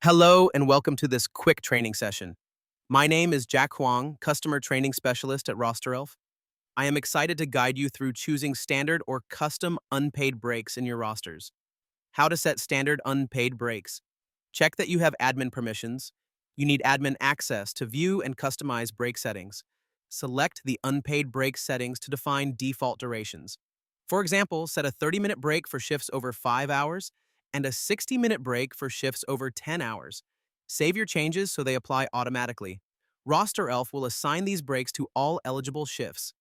Hello and welcome to this quick training session. My name is Jack Huang, Customer Training Specialist at RosterElf. I am excited to guide you through choosing standard or custom unpaid breaks in your rosters. How to set standard unpaid breaks. Check that you have admin permissions. You need admin access to view and customize break settings. Select the unpaid break settings to define default durations. For example, set a 30-minute break for shifts over 5 hours and a 60-minute break for shifts over 10 hours. Save your changes so they apply automatically. RosterElf will assign these breaks to all eligible shifts.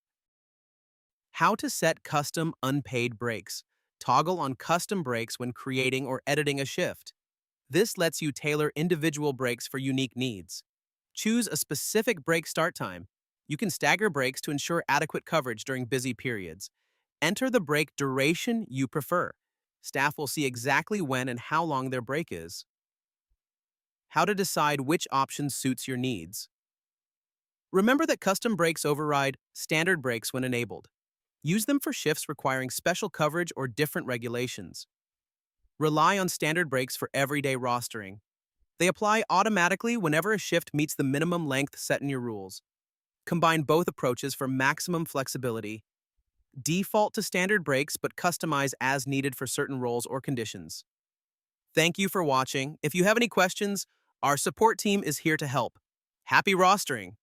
How to set custom unpaid breaks. Toggle on custom breaks when creating or editing a shift. This lets you tailor individual breaks for unique needs. Choose a specific break start time. You can stagger breaks to ensure adequate coverage during busy periods. Enter the break duration you prefer. Staff will see exactly when and how long their break is. How to decide which option suits your needs. Remember that custom breaks override standard breaks when enabled. Use them for shifts requiring special coverage or different regulations. Rely on standard breaks for everyday rostering. They apply automatically whenever a shift meets the minimum length set in your rules. Combine both approaches for maximum flexibility. Default to standard breaks but customize as needed for certain roles or conditions. Thank you for watching. If you have any questions, our support team is here to help. Happy rostering!